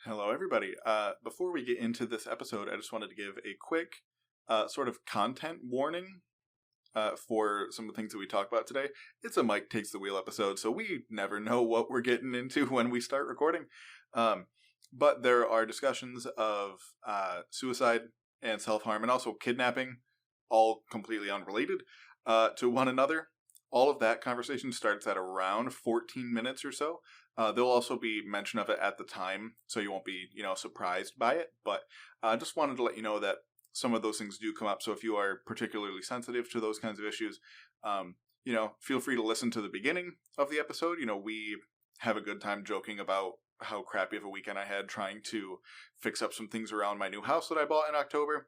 Hello, everybody. Before we get into this episode, I just wanted to give a quick sort of content warning for some of the things that we talk about today. It's a Mike Takes the Wheel episode, so we never know what we're getting into when we start recording. But there are discussions of suicide and self-harm and also kidnapping, all completely unrelated to one another. All of that conversation starts at around 14 minutes or so. There'll also be mention of it at the time, so you won't be, surprised by it. But I just wanted to let you know that some of those things do come up. So if you are particularly sensitive to those kinds of issues, feel free to listen to the beginning of the episode. We have a good time joking about how crappy of a weekend I had trying to fix up some things around my new house that I bought in October.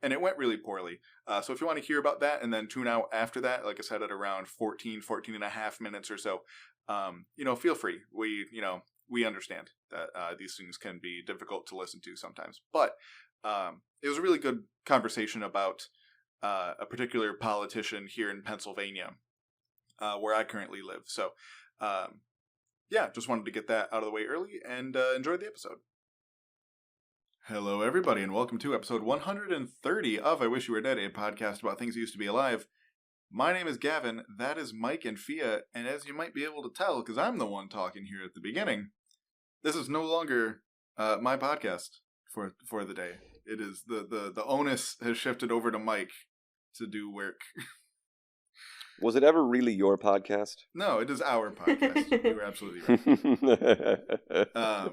And it went really poorly. So if you want to hear about that and then tune out after that, like I said, at around 14 and a half minutes or so, feel free. We understand that these things can be difficult to listen to sometimes. But it was a really good conversation about a particular politician here in Pennsylvania, where I currently live. So, just wanted to get that out of the way early and enjoy the episode. Hello, everybody, and welcome to episode 130 of I Wish You Were Dead, a podcast about things that used to be alive. My name is Gavin, that is Mike and Fia, and as you might be able to tell, because I'm the one talking here at the beginning, this is no longer my podcast for the day. It is the onus has shifted over to Mike to do work. Was it ever really your podcast? No, it is our podcast. You were absolutely right.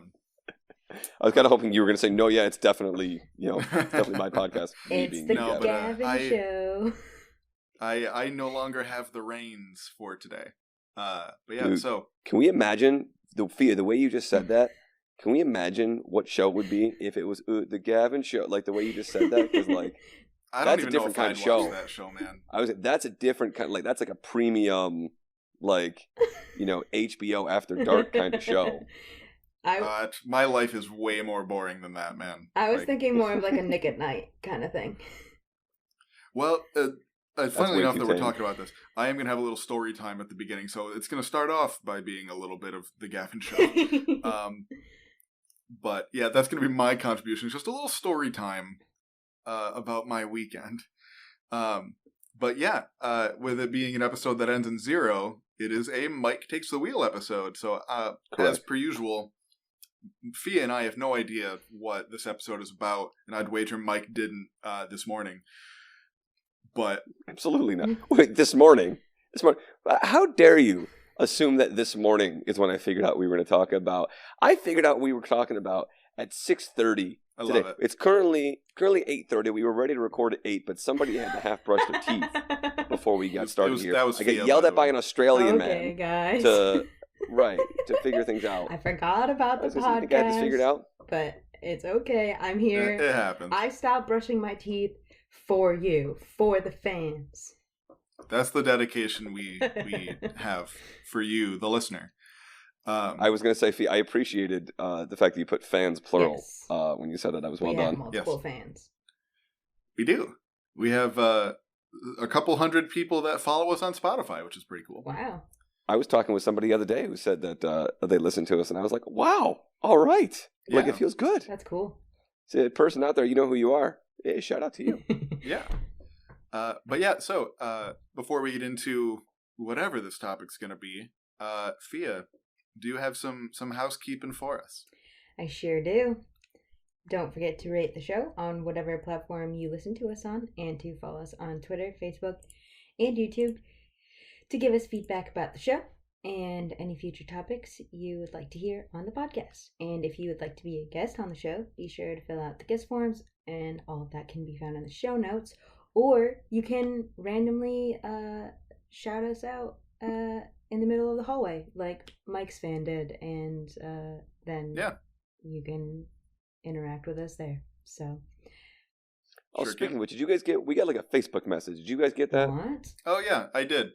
I was kind of hoping you were going to say, no, yeah, it's definitely, it's definitely my podcast. It's the Gavin Show. I no longer have the reins for today. But yeah, Dude, so. Can we imagine, the way you just said that, can we imagine what show would be if it was the Gavin Show, like the way you just said that? Because, I don't that's even a different know if kind of I'd show. watch that show, man. That's a different kind, that's like a premium, HBO After Dark kind of show. My life is way more boring than that, man. I was thinking more of like a Nick at Night kind of thing. Well, funnily enough that we're talking about this, I am going to have a little story time at the beginning, so it's going to start off by being a little bit of the Gavin Show. But yeah, that's going to be my contribution. It's just a little story time about my weekend. But yeah, with it being an episode that ends in 0, it is a Mike Takes the Wheel episode. So as per usual, Fia and I have no idea what this episode is about, and I'd wager Mike didn't this morning. But absolutely not. Wait, this morning. How dare you assume that this morning is when I figured out we were going to talk about? I figured out we were talking about at 6:30 I today. love it. It's currently 8:30. We were ready to record at 8, but somebody had to half brush their teeth before we got started here. That was I Fia, got yelled at by an Australian man guys. to figure things out. I forgot about the podcast. You think I had this figured out? But it's okay. I'm here. It happens. I stopped brushing my teeth for you, for the fans. That's the dedication we have for you, the listener. I was going to say, Fee, I appreciated the fact that you put fans plural when you said that. That was well done. We done. have multiple fans. We do. We have a couple hundred people that follow us on Spotify, which is pretty cool. Wow. I was talking with somebody the other day who said that they listened to us, and I was like, wow, all right. Yeah. It feels good. That's cool. See, a person out there, you know who you are. Hey, shout out to you. Yeah. But yeah, so before we get into whatever this topic's going to be, Fia, do you have some housekeeping for us? I sure do. Don't forget to rate the show on whatever platform you listen to us on, and to follow us on Twitter, Facebook, and YouTube to give us feedback about the show and any future topics you would like to hear on the podcast. And if you would like to be a guest on the show, be sure to fill out the guest forms, and all of that can be found in the show notes. Or you can randomly shout us out in the middle of the hallway, like Mike's fan did, and then you can interact with us there. So. Oh, sure, speaking of which, did you guys we got like a Facebook message. Did you guys get that? What? Oh, yeah, I did.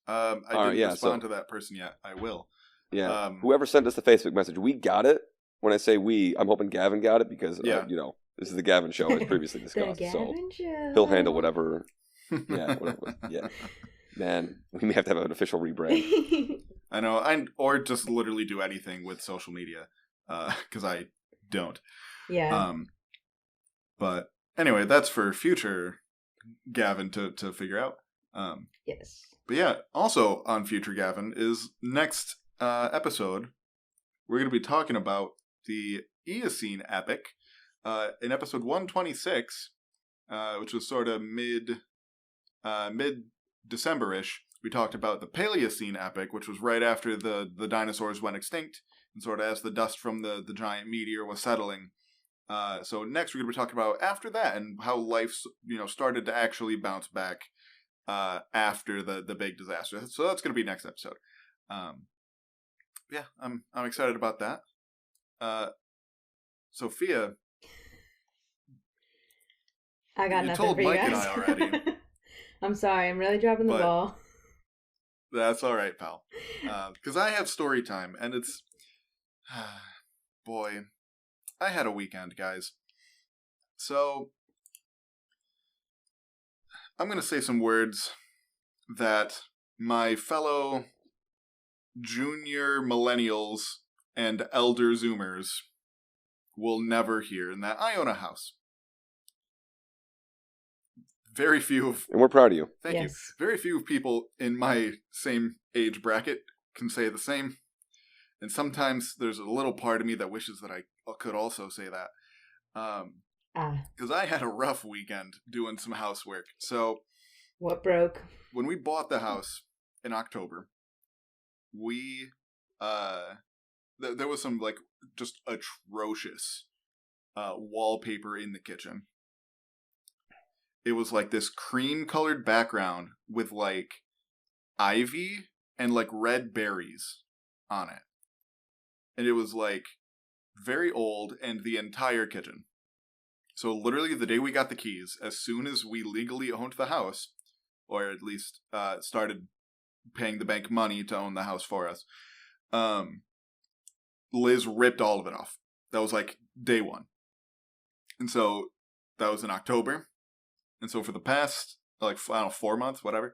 I didn't respond to that person yet. I will. Yeah. Whoever sent us the Facebook message, we got it. When I say we, I'm hoping Gavin got it because, this is the Gavin Show as previously discussed. The Gavin Show. He'll handle whatever. Yeah, whatever. Yeah. Man, we may have to have an official rebrand. I know. Or just literally do anything with social media because I don't. Yeah. But anyway, that's for future Gavin to figure out. Yes. But yeah, also on future Gavin is next episode, we're going to be talking about the Eocene epic in episode 126, which was sort of mid-December-ish. We talked about the Paleocene epic, which was right after the dinosaurs went extinct, and sort of as the dust from the giant meteor was settling. So next we're going to be talking about after that and how life, started to actually bounce back after the big disaster. So that's going to be next episode. Yeah, I'm excited about that. Sophia, I got you nothing told for you Mike guys. and I already. I'm sorry. I'm really dropping the But- ball. That's all right, pal. Because I have story time, and it's... boy, I had a weekend, guys. So, I'm going to say some words that my fellow junior millennials and elder Zoomers will never hear, and that I own a house. Very few of... And we're proud of you. Thank you. Yes. Very few people in my same age bracket can say the same. And sometimes there's a little part of me that wishes that I could also say that. Because I had a rough weekend doing some housework. So What broke? when we bought the house in October, we there was some just atrocious wallpaper in the kitchen. It was this cream colored background with ivy and red berries on it. And it was very old, and the entire kitchen. So literally the day we got the keys, as soon as we legally owned the house, or at least started paying the bank money to own the house for us, Liz ripped all of it off. That was day one. And so that was in October. And so for the past, 4 months, whatever,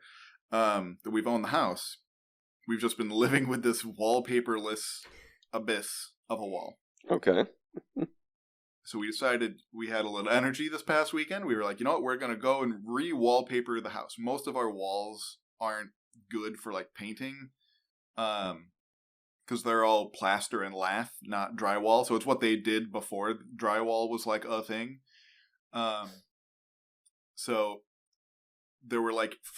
that we've owned the house, we've just been living with this wallpaperless abyss of a wall. Okay. So we decided we had a little energy this past weekend. We were like, you know what, we're going to go and re-wallpaper the house. Most of our walls aren't good for painting, because they're all plaster and lath, not drywall. So it's what they did before drywall was a thing. So there were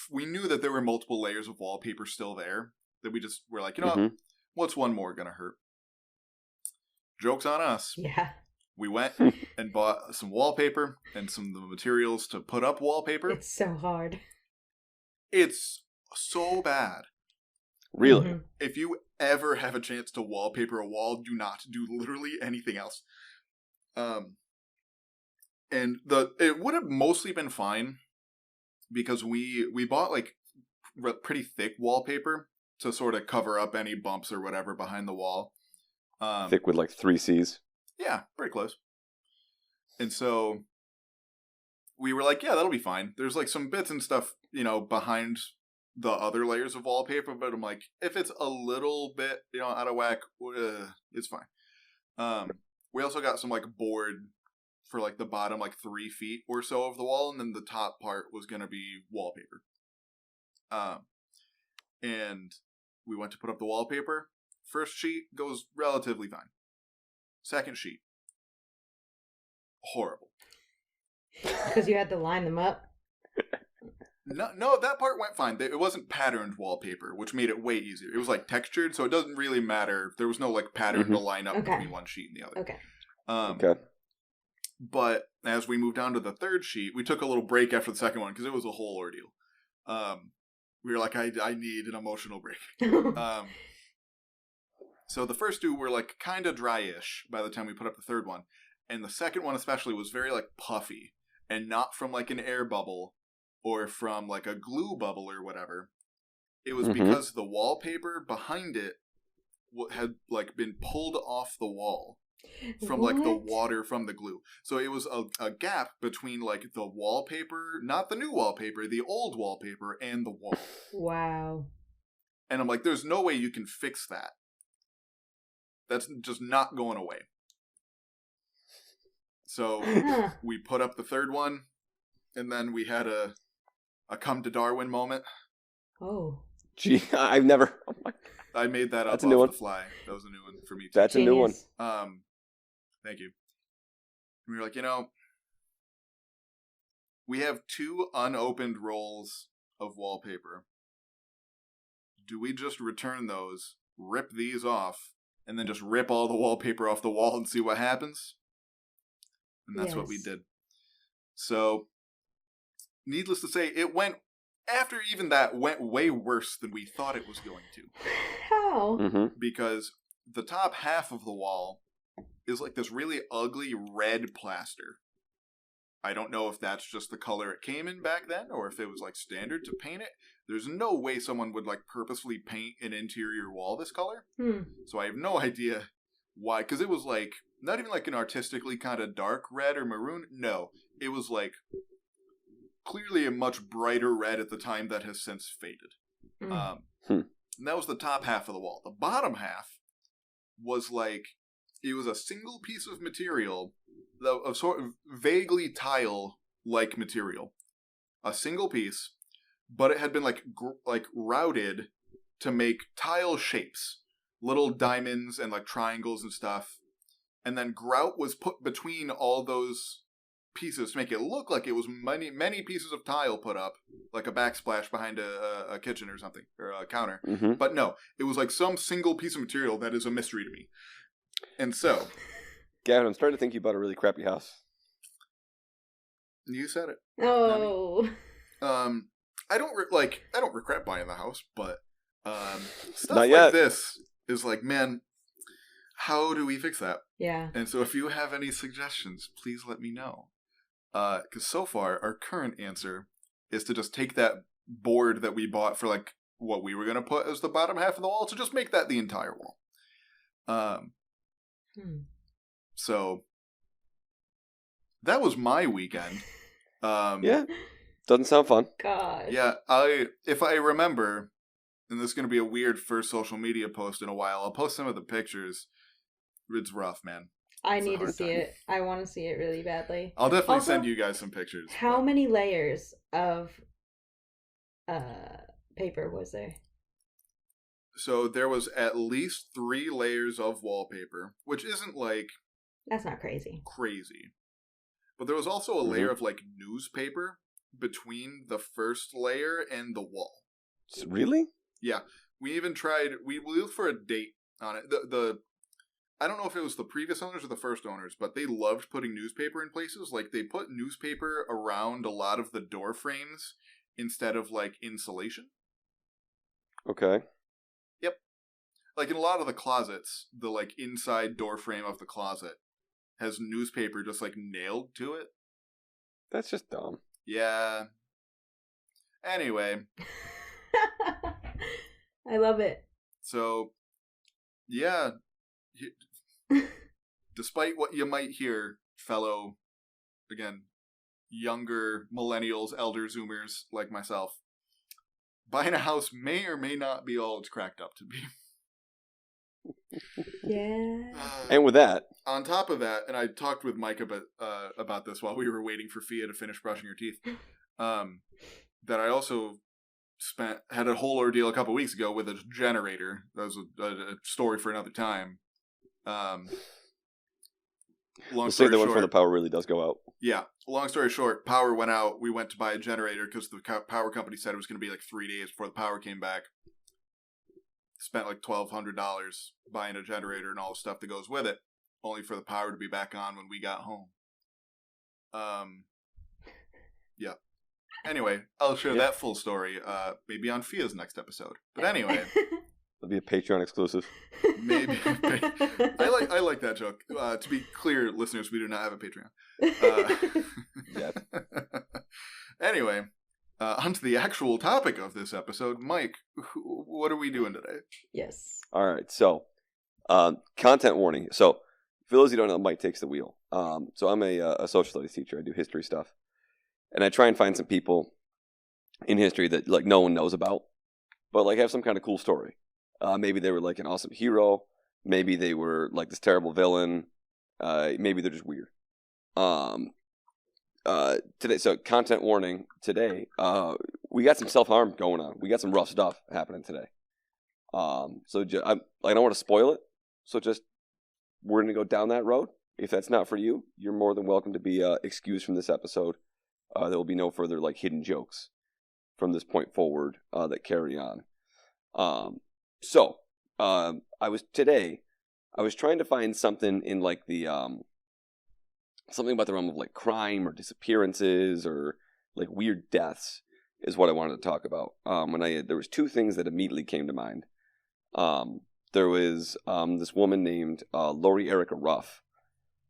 we knew that there were multiple layers of wallpaper still there, that we just were like, you know what, what's one more gonna hurt? Joke's on us. Yeah. We went and bought some wallpaper and some of the materials to put up wallpaper. It's so hard. It's so bad. Really? Mhm. If you ever have a chance to wallpaper a wall, do not do literally anything else. And it would have mostly been fine because we bought pretty thick wallpaper to sort of cover up any bumps or whatever behind the wall. Thick with 3 C's. Yeah, pretty close. And so we were yeah, that'll be fine. There's some bits and stuff, behind the other layers of wallpaper, but I'm if it's a little bit, out of whack, it's fine. We also got some board for the bottom 3 feet or so of the wall, and then the top part was going to be wallpaper. And we went to put up the wallpaper. First sheet goes relatively fine. Second sheet, horrible. Because you had to line them up. No, that part went fine. It wasn't patterned wallpaper, which made it way easier. It was textured, so it doesn't really matter. There was no pattern to line up between one sheet and the other. Okay. Okay. But as we moved down to the third sheet, we took a little break after the second one because it was a whole ordeal. We were I need an emotional break. So the first two were kind of dry-ish by the time we put up the third one. And the second one especially was very puffy, and not from an air bubble or from a glue bubble or whatever. It was because the wallpaper behind it had been pulled off the wall from the water from the glue. So it was a gap between the wallpaper, not the new wallpaper, the old wallpaper, and the wall. Wow. And I'm there's no way you can fix that. That's just not going away. So we put up the third one, and then we had a come to Darwin moment. Oh. Gee, I've never... Oh my God. I made that up That's a new off one. the fly. That was a new one for me, too. That's a new one. Thank you. We were like, we have 2 unopened rolls of wallpaper. Do we just return those, rip these off, and then just rip all the wallpaper off the wall and see what happens? And that's what we did. So, needless to say, it went, after even that, went way worse than we thought it was going to. How? Mm-hmm. Because the top half of the wall is like this really ugly red plaster. I don't know if that's just the color it came in back then, or if it was like standard to paint it. There's no way someone would like purposefully paint an interior wall this color. So I have no idea why, because it was like, not even like an artistically kind of dark red or maroon. No, it was like clearly a much brighter red at the time that has since faded. And that was the top half of the wall. The bottom half was like, it was a single piece of material, of sort of vaguely tile-like material. A single piece, but it had been like routed to make tile shapes. Little diamonds and like triangles and stuff. And then grout was put between all those pieces to make it look like it was many pieces of tile put up, like a backsplash behind a kitchen or something, or a counter. Mm-hmm. But no, it was like some single piece of material that is a mystery to me. And so, Gavin, I'm starting to think you bought a really crappy house. You said it. Oh. I don't regret buying the house, but stuff Not like yet. this is like, man, how do we fix that? Yeah. And so if you have any suggestions, please let me know. Because so far, our current answer is to just take that board that we bought for like what we were going to put as the bottom half of the wall, to just make that the entire wall. So that was my weekend. Yeah. Doesn't sound fun. God. Yeah, if I remember, and this is going to be a weird first social media post in a while, I'll post some of the pictures. It's rough, man. I It's a need to hard see time. it. I want to see it really badly. I'll definitely Also, send you guys some pictures. How but- many layers of paper was there? So there was at least 3 layers of wallpaper, which isn't like That's not crazy. crazy. But there was also a layer of like newspaper between the first layer and the wall. Really? Yeah, we even tried. We looked for a date on it. The I don't know if it was the previous owners or the first owners, but they loved putting newspaper in places. Like they put newspaper around a lot of the door frames instead of like insulation. Okay. Yep. Like in a lot of the closets, the like inside door frame of the closet has newspaper just like nailed to it. That's just dumb. Yeah. Anyway, I love it. so yeah, despite what you might hear, fellow, again, younger millennials, elder zoomers like myself, buying a house may or may not be all it's cracked up to be. Yeah. And with that, On top of that, and I talked with Mike about this while we were waiting for Fia to finish brushing her teeth, that I also had a whole ordeal a couple weeks ago with a generator. That was a story for another time. Long we'll story say the one short, where the power really does go out. yeah. Long story short, power went out. We went to buy a generator because the power company said it was going to be like 3 days before the power came back. Spent like $1,200 buying a generator and all the stuff that goes with it, only for the power to be back on when we got home. Yeah. Anyway, I'll share that full story maybe on Fia's next episode. But anyway, It'll be a Patreon exclusive. maybe I like that joke. To be clear, listeners, we do not have a Patreon. Yet. Anyway, on to the actual topic of this episode. Mike, what are we doing today? Yes. All right. So, content warning. So, for those who don't know, Mike takes the wheel. So I'm a social studies teacher. I do history stuff. And I try and find some people in history that like no one knows about, but like have some kind of cool story. Maybe they were like an awesome hero. Maybe they were like this terrible villain. Maybe they're just weird. Today, so content warning today. We got some self-harm going on. We got some rough stuff happening today. I don't want to spoil it. So we're going to go down that road. If that's not for you, you're more than welcome to be excused from this episode. There will be no further hidden jokes from this point forward that carry on. I was trying to find something in something about the realm of crime or disappearances or weird deaths is what I wanted to talk about. There was two things that immediately came to mind. There was this woman named Lori Erica Ruff,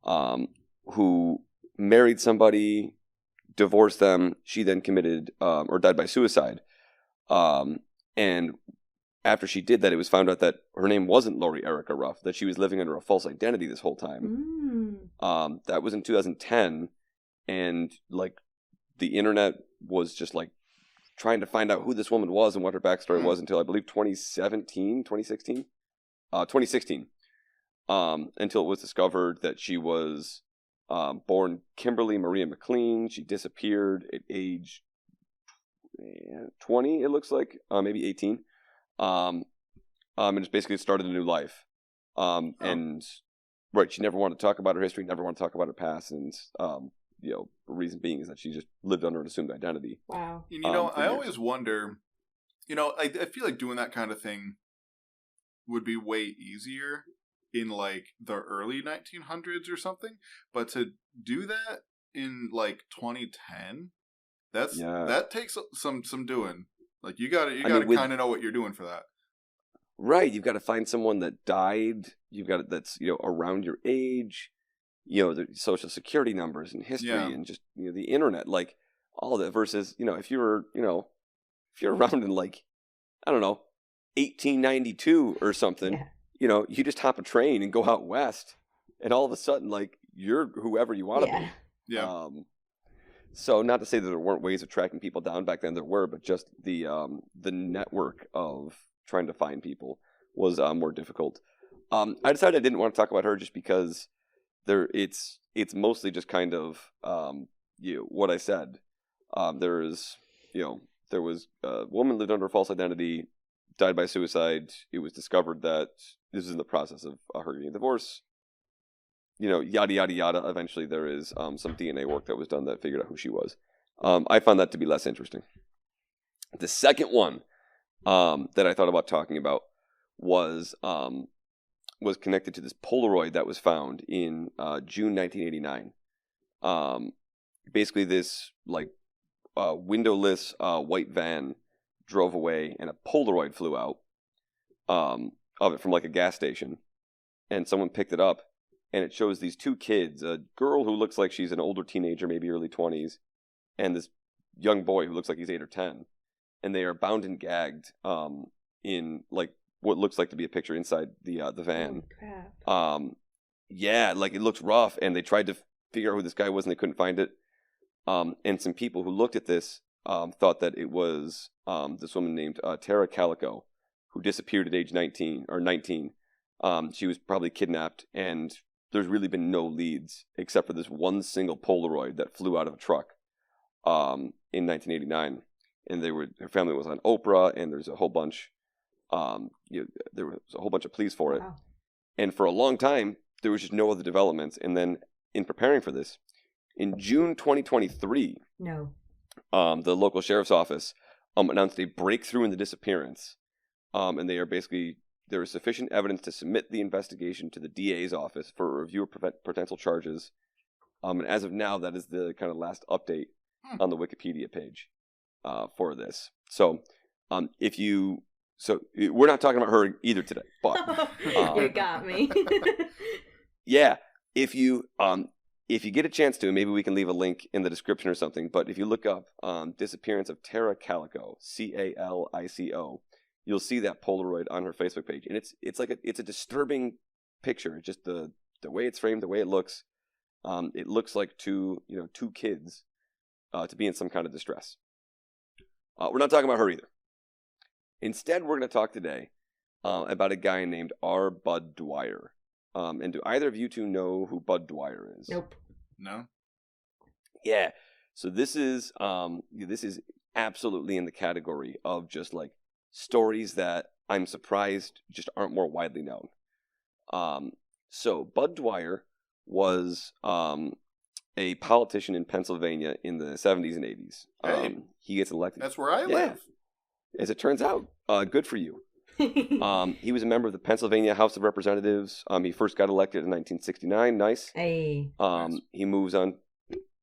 who married somebody, divorced them. She then committed or died by suicide. And after she did that, it was found out that her name wasn't Lori Erica Ruff, that she was living under a false identity this whole time. That was in 2010, and the internet was just trying to find out who this woman was and what her backstory was until I believe 2016, until it was discovered that she was born Kimberly Maria McLean. She disappeared at age 20, it looks like, maybe 18. And just basically started a new life. And right, she never wanted to talk about her history, never wanted to talk about her past, and the reason being is that she just lived under an assumed identity. Wow. I always wonder, I feel like doing that kind of thing would be way easier in the early 1900s or something, but to do that in 2010, that takes some doing. You gotta kind of know what you're doing for that. Right, you've got to find someone that died. That's around your age. The social security numbers and history and just the internet, all of that. Versus if you're around in I don't know 1892 or something, you just hop a train and go out west, and all of a sudden you're whoever you want to be. Yeah. So not to say that there weren't ways of tracking people down back then, there were, but just the network of trying to find people was more difficult. I decided I didn't want to talk about her just because it's mostly just kind of what I said. There was a woman lived under a false identity, died by suicide. It was discovered that this is in the process of her getting a divorce. Yada, yada, yada. Eventually, there is some DNA work that was done that figured out who she was. I found that to be less interesting. The second one that I thought about talking about was connected to this Polaroid that was found in June 1989. Basically, this windowless white van drove away, and a Polaroid flew out of it from a gas station, and someone picked it up. And it shows these two kids, a girl who looks like she's an older teenager, maybe early 20s, and this young boy who looks like he's 8 or 10. And they are bound and gagged in what looks like to be a picture inside the van. Oh, crap. It looks rough, and they tried to figure out who this guy was, and they couldn't find it. And some people who looked at this thought that it was this woman named Tara Calico, who disappeared at age 19. She was probably kidnapped, and there's really been no leads except for this one single Polaroid that flew out of a truck in 1989. And her family was on Oprah, and there's a whole bunch. There was a whole bunch of pleas for it. Wow. And for a long time, there was just no other developments. And then, in preparing for this, in June 2023, the local sheriff's office announced a breakthrough in the disappearance. And they are basically, there is sufficient evidence to submit the investigation to the DA's office for a review of potential charges. And as of now, that is the kind of last update on the Wikipedia page for this. So, we're not talking about her either today, but you got me. Yeah, if you get a chance to, maybe we can leave a link in the description or something. But if you look up disappearance of Tara Calico, Calico, you'll see that Polaroid on her Facebook page, and it's a disturbing picture. Just the way it's framed, the way it looks like two kids to be in some kind of distress. We're not talking about her either. Instead, we're going to talk today about a guy named R. Bud Dwyer. And do either of you two know who Bud Dwyer is? Nope. No? Yeah. So this is absolutely in the category of just like stories that I'm surprised just aren't more widely known. So Bud Dwyer was a politician in Pennsylvania in the 70s and 80s. Hey, he gets elected. that's where I live. As it turns out, good for you. He was a member of the Pennsylvania House of Representatives. He first got elected in 1969. Nice. Hey. Nice. He moves on.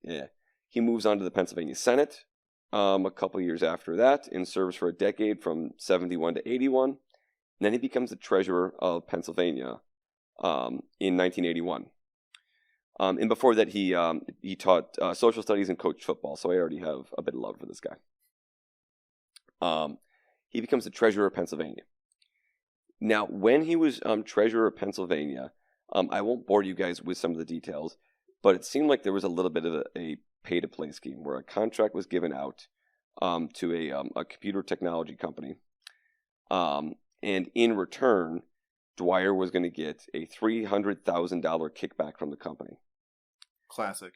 Yeah. He moves on to the Pennsylvania Senate a couple years after that and serves for a decade from 71 to 81. And then he becomes the treasurer of Pennsylvania in 1981. And before that, he taught social studies and coached football. So I already have a bit of love for this guy. He becomes the treasurer of Pennsylvania. Now, when he was treasurer of Pennsylvania, I won't bore you guys with some of the details, but it seemed like there was a little bit of a pay-to-play scheme where a contract was given out to a computer technology company. And in return, Dwyer was going to get a $300,000 kickback from the company. Classic.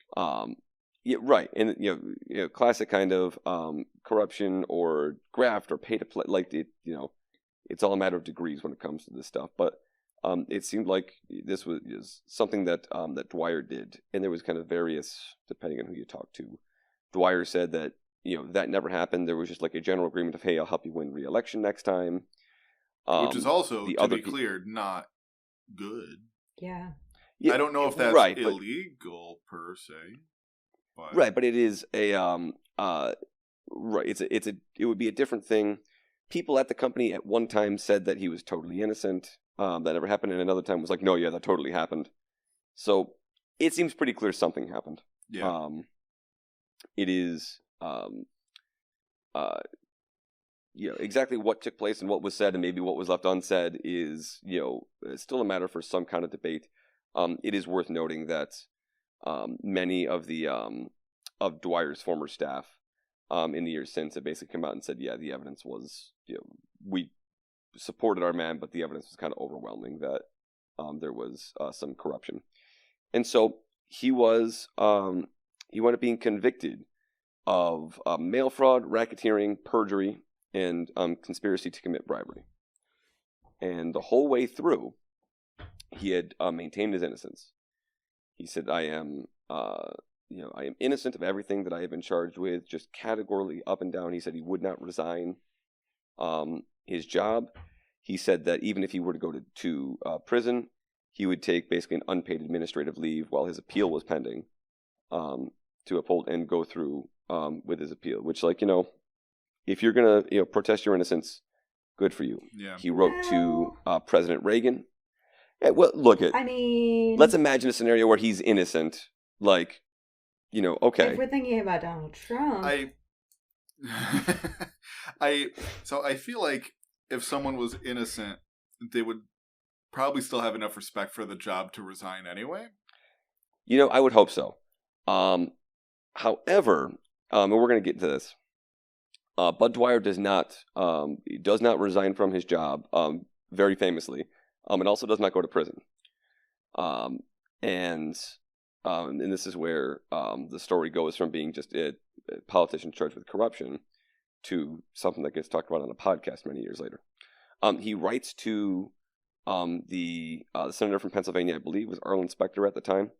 Yeah, right, and classic kind of corruption or graft or pay to play. Like it's all a matter of degrees when it comes to this stuff. But it seemed like this was something that that Dwyer did, and there was kind of various, depending on who you talk to. Dwyer said that that never happened. There was just like a general agreement of, hey, I'll help you win re-election next time. Which is also, to be clear, not good. Yeah. I don't know if that's illegal per se. But... Right, but it is a right. It would be a different thing. People at the company at one time said that he was totally innocent. That never happened, and another time was like, no, yeah, that totally happened. So it seems pretty clear something happened. Yeah. It is exactly what took place and what was said and maybe what was left unsaid is still a matter for some kind of debate. It is worth noting that many of the of Dwyer's former staff in the years since have basically come out and said, yeah, the evidence was, we supported our man, but the evidence was kind of overwhelming that there was some corruption. And so he wound up being convicted of mail fraud, racketeering, perjury, and conspiracy to commit bribery. And the whole way through, he had maintained his innocence. He said, I am innocent of everything that I have been charged with, just categorically up and down. He said he would not resign his job. He said that even if he were to go to prison, he would take basically an unpaid administrative leave while his appeal was pending to uphold and go through with his appeal, which, if you're going to protest your innocence, good for you. Yeah. He wrote to President Reagan. Hey, well, let's imagine a scenario where he's innocent. Okay. If we're thinking about Donald Trump. I feel like if someone was innocent, they would probably still have enough respect for the job to resign anyway. I would hope so. However, and we're going to get into this. Bud Dwyer does not resign from his job, very famously, and also does not go to prison. And this is where the story goes from being just a politician charged with corruption to something that gets talked about on a podcast many years later. He writes to the senator from Pennsylvania, I believe was Arlen Specter at the time,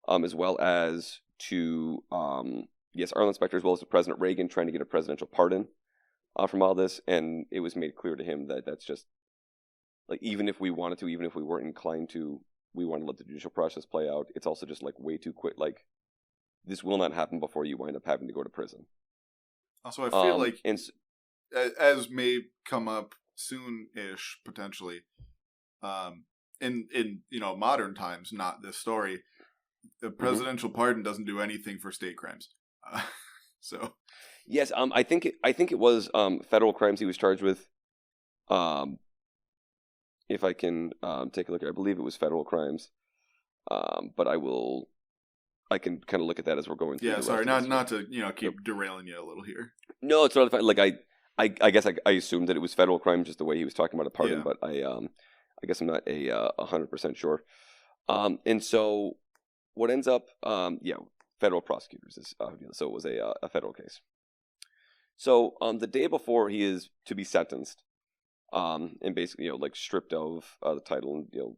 as well as to Arlen Specter, as well as to President Reagan, trying to get a presidential pardon from all this. And it was made clear to him that that's just, even if we wanted to, even if we weren't inclined to, we want to let the judicial process play out. It's also just way too quick. This will not happen before you wind up having to go to prison. Also, I feel as may come up soon-ish, potentially, in modern times, not this story, the presidential pardon doesn't do anything for state crimes. So yes, I think it was federal crimes he was charged with. If I can take a look, I believe it was federal crimes. But I can kind of look at that as we're going through. Yeah, sorry, not to keep derailing you a little here. No, it's totally fine. I guess I assumed that it was federal crime just the way he was talking about a pardon, but I guess I'm not 100% sure. And so what ends up, federal prosecutors. So it was a federal case. So the day before he is to be sentenced, and basically like stripped of the title, and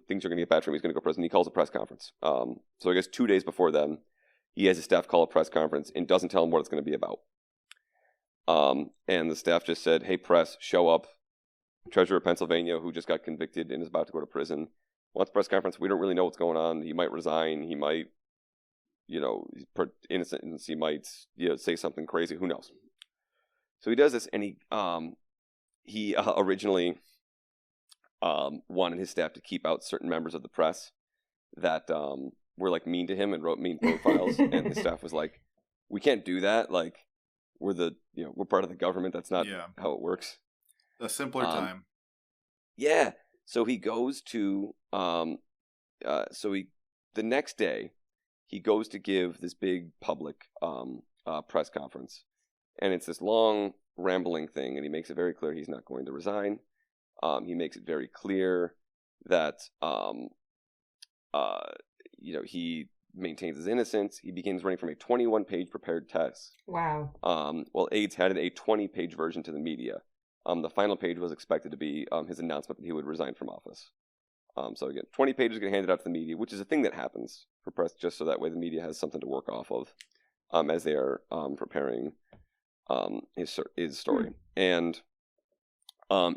things are going to get bad for him. He's going to go to prison. He calls a press conference. So I guess 2 days before then, he has his staff call a press conference and doesn't tell him what it's going to be about. And the staff just said, "Hey, press, show up. Treasurer of Pennsylvania, who just got convicted and is about to go to prison, wants a press conference. We don't really know what's going on. He might resign. He might, he's innocent. He might, say something crazy. Who knows?" So he does this, and he originally wanted his staff to keep out certain members of the press that were like mean to him and wrote mean profiles, and his staff was like, "We can't do that. Like, we're we're part of the government. That's not how it works." A simpler time. Yeah. So he goes to the next day he goes to give this big public press conference, and it's this long rambling thing, and he makes it very clear he's not going to resign. He makes it very clear that he maintains his innocence. He begins running from a 21-page prepared text. Wow. While aides had a 20-page version to the media. The final page was expected to be his announcement that he would resign from office. So again, 20 pages get handed out to the media, which is a thing that happens for press, just so that way the media has something to work off of as they are preparing his story. And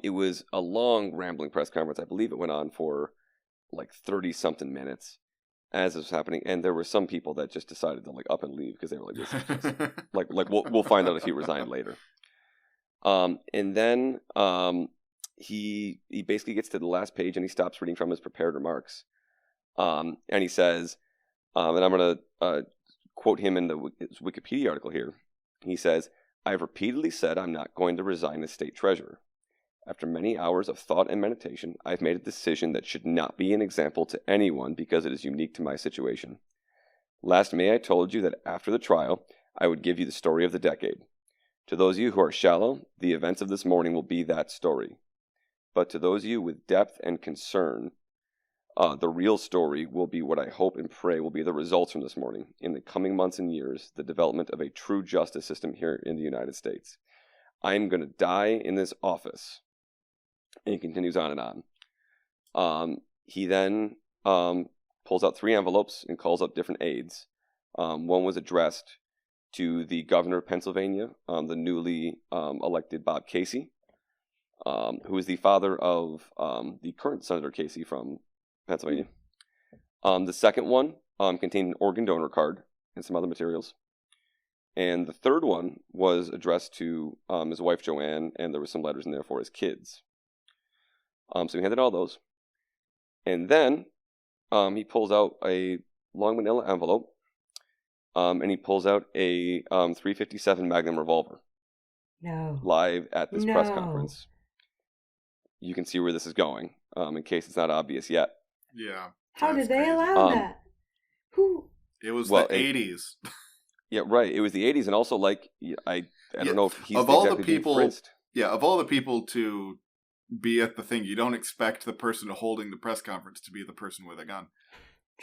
it was a long, rambling press conference. I believe it went on for like 30-something minutes as it was happening. And there were some people that just decided to like up and leave because they were like, "This is just, like we'll find out if he resigned later." And then he basically gets to the last page and he stops reading from his prepared remarks. And he says, and I'm going to quote him in his Wikipedia article here. He says, "I've repeatedly said I'm not going to resign as state treasurer. After many hours of thought and meditation, I've made a decision that should not be an example to anyone because it is unique to my situation. Last May I told you that after the trial, I would give you the story of the decade. To those of you who are shallow, the events of this morning will be that story. But to those of you with depth and concern, the real story will be what I hope and pray will be the results from this morning. In the coming months and years, the development of a true justice system here in the United States. I am going to die in this office." And he continues on and on. He then pulls out 3 envelopes and calls up different aides. One was addressed to the governor of Pennsylvania, the newly elected Bob Casey, who is the father of the current Senator Casey from Pennsylvania. The second one contained an organ donor card and some other materials. And the third one was addressed to his wife, Joanne, and there were some letters in there for his kids. So he handed all those. And then he pulls out a long manila envelope, and he pulls out a .357 Magnum revolver. No. Live at this press conference. You can see where this is going, in case it's not obvious yet. Yeah. How did they allow that? Who? It was the 80s. Yeah, right. It was the 80s, and also, like, I don't know if he's of all exactly the people, being frisked. Yeah, of all the people to be at the thing, you don't expect the person holding the press conference to be the person with a gun.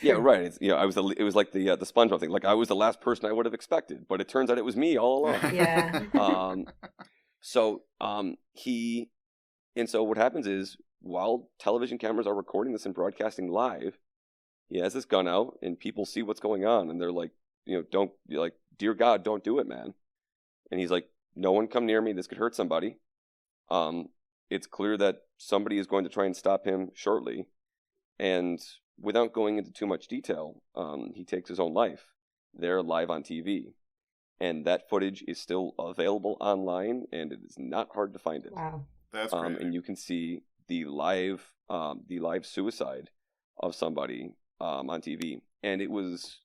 Yeah, right. It's, it was like the SpongeBob thing. Like, I was the last person I would have expected, but it turns out it was me all along. Yeah. So what happens is, while television cameras are recording this and broadcasting live, he has this gun out, and people see what's going on, and they're like, don't, like, "Dear God, don't do it, man." And he's like, "No one come near me. This could hurt somebody." It's clear that somebody is going to try and stop him shortly. And without going into too much detail, he takes his own life. They're live on TV. And that footage is still available online, and it is not hard to find it. Wow. That's great. And you can see the live suicide of somebody on TV. And it was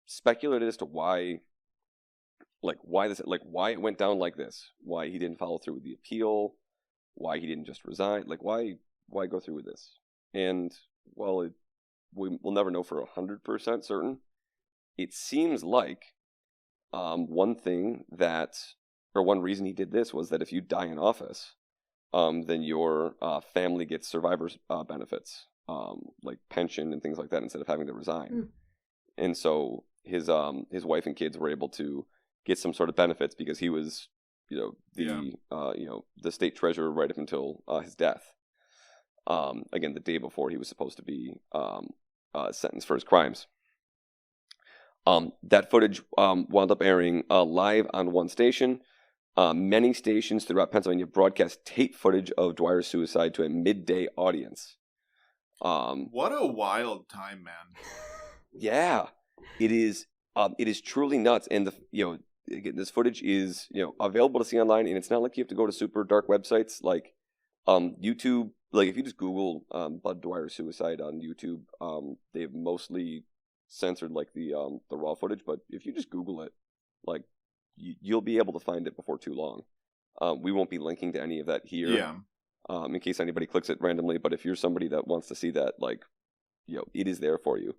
speculated as to why it went down like this, why he didn't follow through with the appeal, why he didn't just resign, like why go through with this? And while we'll never know for 100% certain, it seems like one reason he did this was that if you die in office, then your family gets survivor's benefits like pension and things like that instead of having to resign. Mm. And so his wife and kids were able to get some sort of benefits because he was, the state treasurer right up until his death. Again, the day before he was supposed to be sentenced for his crimes. That footage wound up airing live on one station. Many stations throughout Pennsylvania broadcast tape footage of Dwyer's suicide to a midday audience. What a wild time, man! Yeah, it is. It is truly nuts, and again, this footage is available to see online, and it's not like you have to go to super dark websites like YouTube. Like if you just Google Bud Dwyer suicide on YouTube, they've mostly censored like the raw footage. But if you just Google it, like you'll be able to find it before too long. We won't be linking to any of that here. Yeah. In case anybody clicks it randomly, but if you're somebody that wants to see that, like, it is there for you.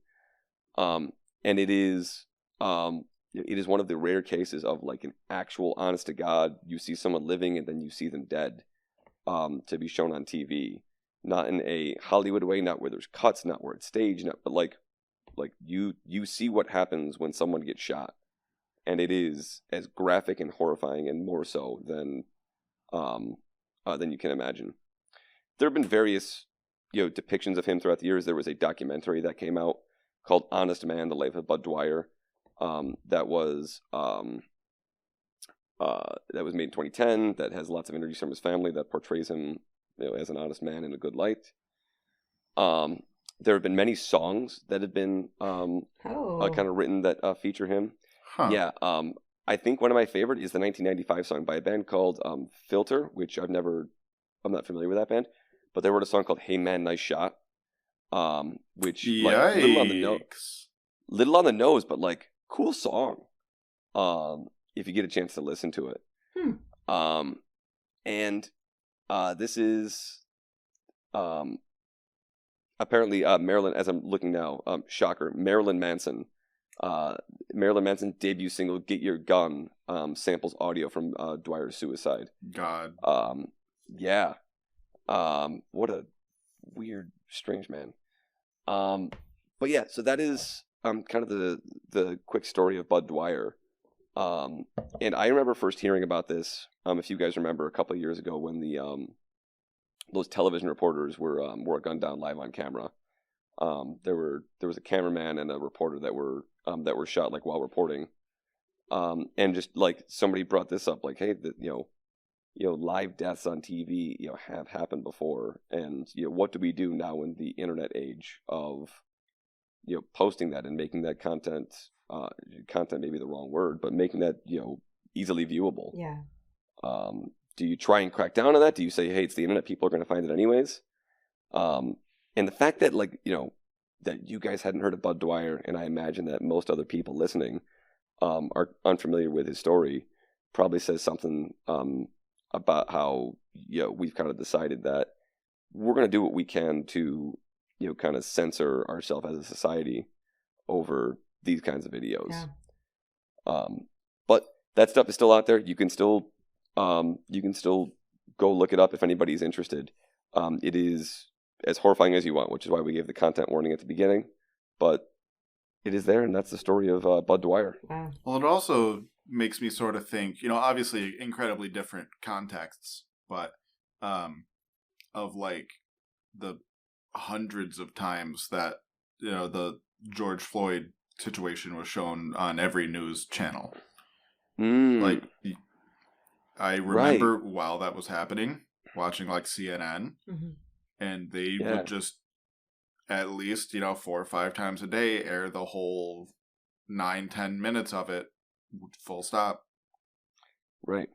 And it is one of the rare cases of like an actual honest to God, you see someone living and then you see them dead, to be shown on TV, not in a Hollywood way, not where there's cuts, not where it's staged, but like you see what happens when someone gets shot. And it is as graphic and horrifying and more so than you can imagine. There have been various, depictions of him throughout the years. There was a documentary that came out called "Honest Man: The Life of Bud Dwyer," that was made in 2010. That has lots of interviews from his family that portrays him, as an honest man in a good light. There have been many songs that have been kind of written that feature him. Huh. Yeah. I think one of my favorite is the 1995 song by a band called Filter, which I'm not familiar with that band, but they wrote a song called "Hey Man, Nice Shot," which like little on the nose, but like cool song. If you get a chance to listen to it. And this is apparently Marilyn, as I'm looking now, shocker, Marilyn Manson's debut single "Get Your Gun" samples audio from Dwyer's suicide. God. Yeah. What a weird, strange man. But yeah, so that is kind of the quick story of Bud Dwyer. And I remember first hearing about this, if you guys remember, a couple of years ago when the those television reporters were gunned down live on camera. There was a cameraman and a reporter that were shot like while reporting. And just like somebody brought this up, like, hey, live deaths on TV, have happened before, and what do we do now in the internet age of posting that and making that content may be the wrong word, but making that easily viewable. Yeah. Do you try and crack down on that? Do you say, hey, it's the internet, people are going to find it anyways? And the fact that that you guys hadn't heard of Bud Dwyer, and I imagine that most other people listening are unfamiliar with his story, probably says something about how we've kind of decided that we're going to do what we can to kind of censor ourselves as a society over these kinds of videos. Yeah. But that stuff is still out there. You can still go look it up if anybody's interested. It is as horrifying as you want, which is why we gave the content warning at the beginning. But it is there, and that's the story of Bud Dwyer. Wow. Well, it also makes me sort of think, obviously incredibly different contexts, but of like the hundreds of times that the George Floyd situation was shown on every news channel. Like, I remember while that was happening, watching like CNN, and they would just at least 4 or 5 times a day air the whole 9-10 minutes of it, full stop. Right.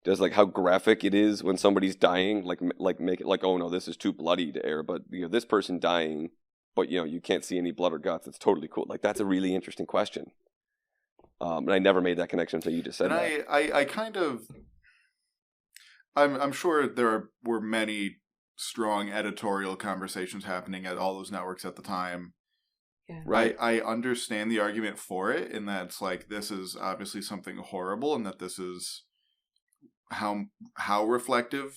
Just like how graphic it is when somebody's dying, like make it like, oh no, this is too bloody to air, but this person dying, but you can't see any blood or guts. It's totally cool. Like, that's a really interesting question. And I never made that connection until you just said that. I kind of, I'm sure there were many strong editorial conversations happening at all those networks at the time. Yeah. Right. I understand the argument for it, in that it's like, this is obviously something horrible, and that this is how reflective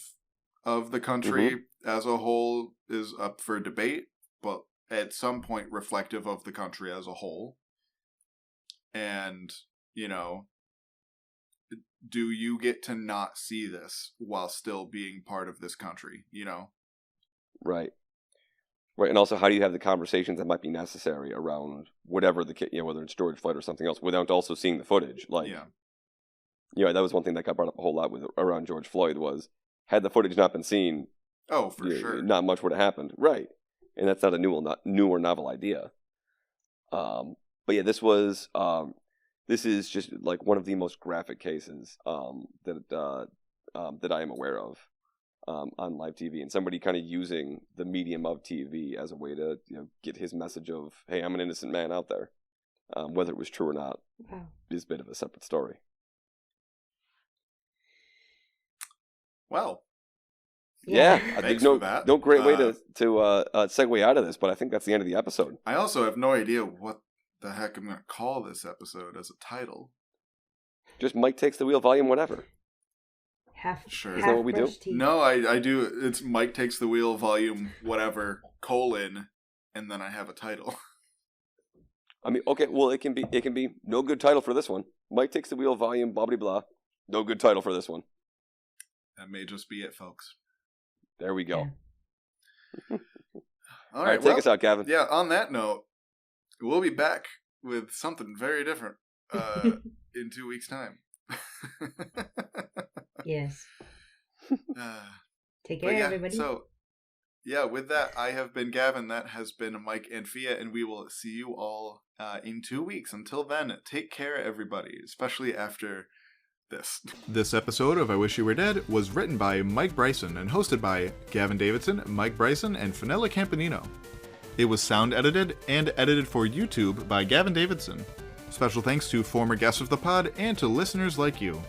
of the country as a whole is up for debate. but at some point reflective of the country as a whole. And, you know, do you get to not see this while still being part of this country, you know? Right. Right, and also how do you have the conversations that might be necessary around whatever whether it's George Floyd or something else, without also seeing the footage? Like, that was one thing that got brought up a whole lot around George Floyd was, had the footage not been seen, oh, for sure, not much would have happened. Right, and that's not a new or novel idea. But yeah, this is just like one of the most graphic cases that I am aware of. On live TV, and somebody kind of using the medium of TV as a way to get his message of, hey, I'm an innocent man out there. Whether it was true or not is a bit of a separate story. Well, yeah, I thanks think for that. No great way to segue out of this, but I think that's the end of the episode. I also have no idea what the heck I'm going to call this episode as a title. Just Mike Takes the Wheel, volume whatever. Sure. Is that what we do? No, I do. It's Mike Takes the Wheel, volume whatever, : and then I have a title. I mean, okay, well, it can be no good title for this one. Mike Takes the Wheel, volume blah blah blah. No good title for this one. That may just be it, folks. There we go. All right, take us out, Gavin. Yeah, on that note, we'll be back with something very different in 2 weeks' time. Yes. Take care, everybody. So, yeah, with that, I have been Gavin. That has been Mike and Fia, and we will see you all in 2 weeks. Until then, take care, everybody, especially after this. This episode of I Wish You Were Dead was written by Mike Bryson and hosted by Gavin Davidson, Mike Bryson, and Fenella Campanino. It was sound edited and edited for YouTube by Gavin Davidson. Special thanks to former guests of the pod and to listeners like you.